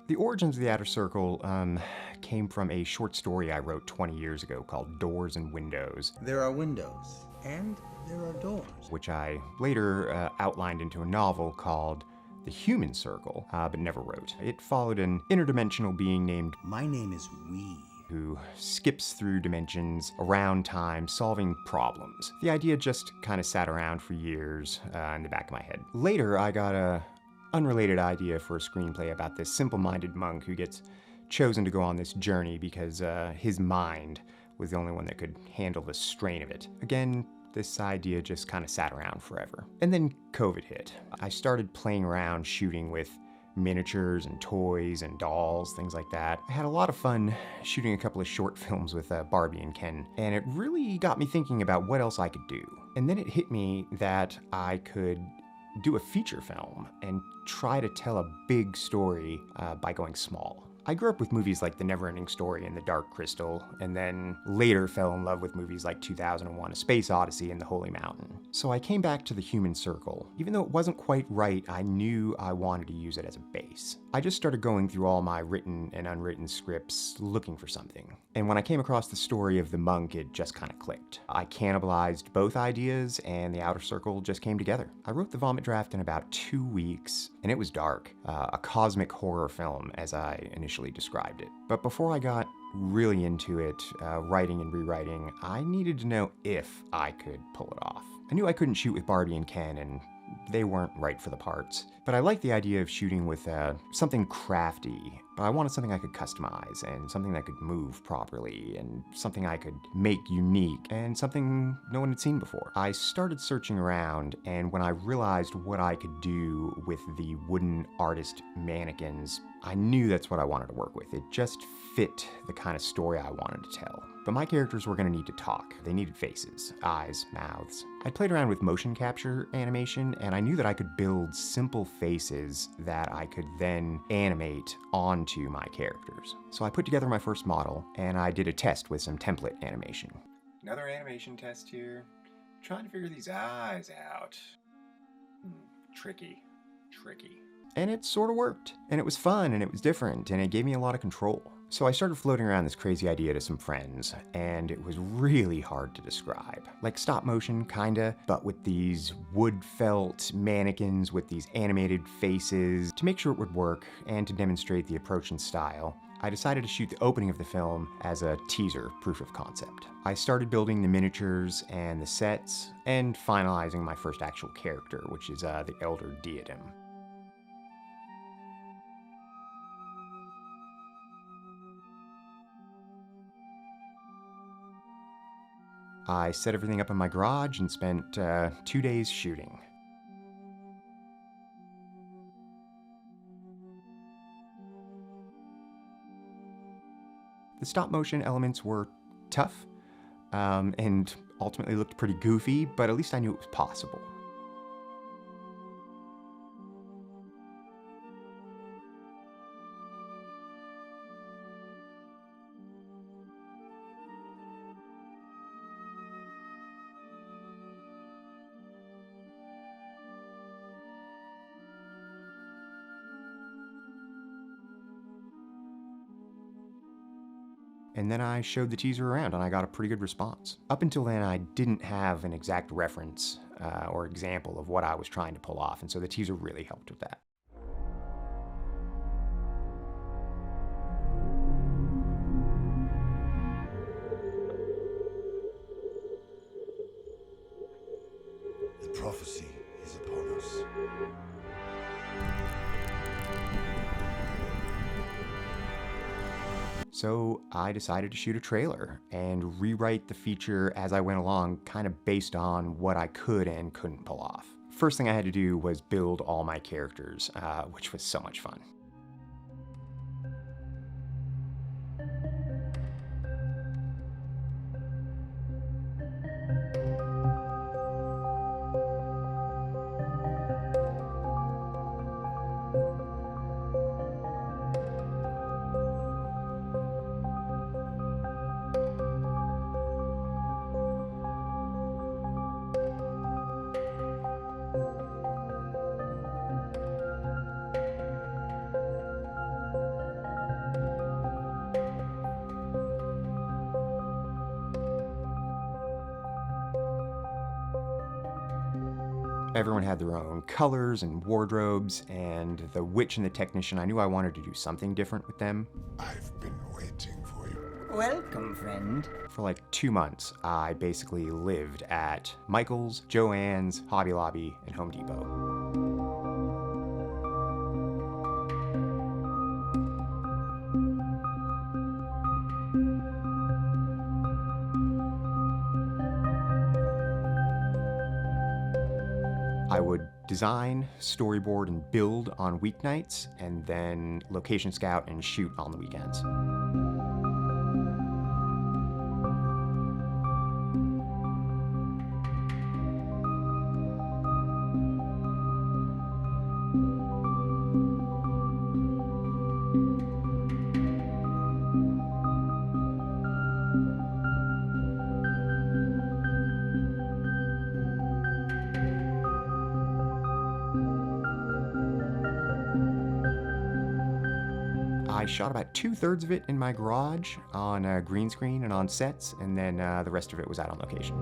The origins of the Outer Circle came from a short story I wrote 20 years ago called Doors and Windows, There are windows, and there are doors. which I later outlined into a novel called The Human Circle, but never wrote. It followed an interdimensional being named My name is Wee. who skips through dimensions around time, solving problems. The idea just kind of sat around for years in the back of my head. Later, I got a unrelated idea for a screenplay about this simple-minded monk who gets chosen to go on this journey because his mind was the only one that could handle the strain of it. Again, this idea just kind of sat around forever. And then COVID hit. I started playing around shooting with miniatures and toys and dolls, things like that. I had a lot of fun shooting a couple of short films with Barbie and Ken, and it really got me thinking about what else I could do. And then it hit me that I could do a feature film and try to tell a big story by going small. I grew up with movies like The Neverending Story and The Dark Crystal, and then later fell in love with movies like 2001: A Space Odyssey and The Holy Mountain. So I came back to The Human Circle. Even though it wasn't quite right, I knew I wanted to use it as a base. I just started going through all my written and unwritten scripts looking for something. And when I came across the story of the monk, it just kind of clicked. I cannibalized both ideas, and The Outer Circle just came together. I wrote the vomit draft in about 2 weeks, and it was dark. A cosmic horror film, as I initially described it. But before I got really into it, writing and rewriting, I needed to know if I could pull it off. I knew I couldn't shoot with Barbie and Ken, and they weren't right for the parts. But I liked the idea of shooting with something crafty, but I wanted something I could customize, and something that could move properly, and something I could make unique, and something no one had seen before. I started searching around, and when I realized what I could do with the wooden artist mannequins, I knew that's what I wanted to work with. It just fit the kind of story I wanted to tell. But my characters were going to need to talk. They needed faces, eyes, mouths. I played around with motion capture animation, and I knew that I could build simple faces that I could then animate onto my characters. So I put together my first model, and I did a test with some template animation. Another animation test here. Trying to figure these eyes out. Tricky. And it sort of worked. And it was fun, and it was different, and it gave me a lot of control. So I started floating around this crazy idea to some friends, and it was really hard to describe. Like stop motion, kinda, but with these wood felt mannequins with these animated faces. To make sure it would work, and to demonstrate the approach and style, I decided to shoot the opening of the film as a teaser proof of concept. I started building the miniatures and the sets, and finalizing my first actual character, which is the Elder Diadem. I set everything up in my garage and spent 2 days shooting. The stop motion elements were tough and ultimately looked pretty goofy, but at least I knew it was possible. And then I showed the teaser around, and I got a pretty good response. Up until then, I didn't have an exact reference or example of what I was trying to pull off, and so the teaser really helped with that. The prophecy is upon us. So I decided to shoot a trailer and rewrite the feature as I went along, kind of based on what I could and couldn't pull off. First thing I had to do was build all my characters, which was so much fun. Everyone had their own colors and wardrobes, and the witch and the technician, I knew I wanted to do something different with them. I've been waiting for you. Welcome, friend. For like 2 months, I basically lived at Michael's, Joann's, Hobby Lobby, and Home Depot. I would design, storyboard, and build on weeknights, and then location scout and shoot on the weekends. I shot about 2/3 of it in my garage on a green screen and on sets, and then the rest of it was out on location.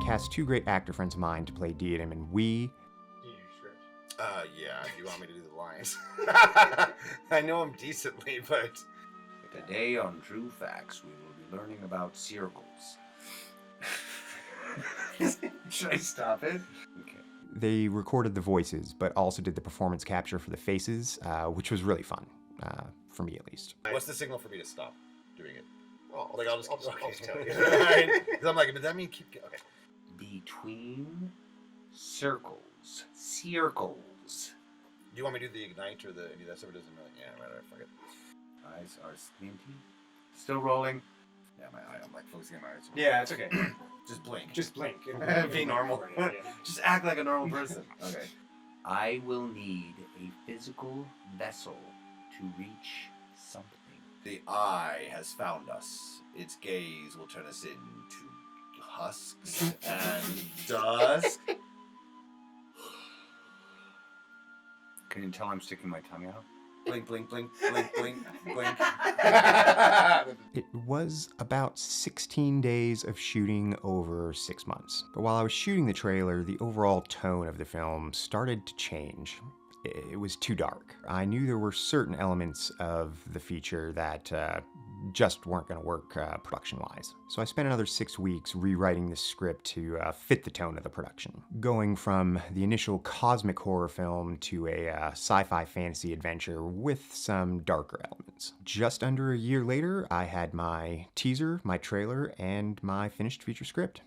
Cast 2 great actor friends of mine to play Diadem and We. Yeah, if you want me to do the lines. I know them decently, but... Today on True Facts, we will be learning about circles. Should I stop it? Okay. They recorded the voices, but also did the performance capture for the faces, which was really fun, for me at least. What's the signal for me to stop doing it? Well, Like, I'll just I'll just tell you. Right? 'Cause I'm like, does that mean keep... Okay. Between circles. Circles. Do you want me to do the ignite or the any of that stuff? It doesn't really... Yeah, right, fuck it. Eyes are squinty. Still rolling. Yeah, I'm like focusing on my eyes. Yeah, it's okay. Just blink. Just blink. Be normal. Yeah. Just act like a normal person. Okay. I will need a physical vessel to reach something. The eye has found us. Its gaze will turn us into husks and dust. Can you tell I'm sticking my tongue out? Blink, blink, blink, blink, blink, blink. It was about 16 days of shooting over 6 months. But while I was shooting the trailer, the overall tone of the film started to change. It was too dark. I knew there were certain elements of the feature that just weren't going to work production-wise. So I spent another 6 weeks rewriting the script to fit the tone of the production, going from the initial cosmic horror film to a sci-fi fantasy adventure with some darker elements. Just under a year later, I had my teaser, my trailer, and my finished feature script.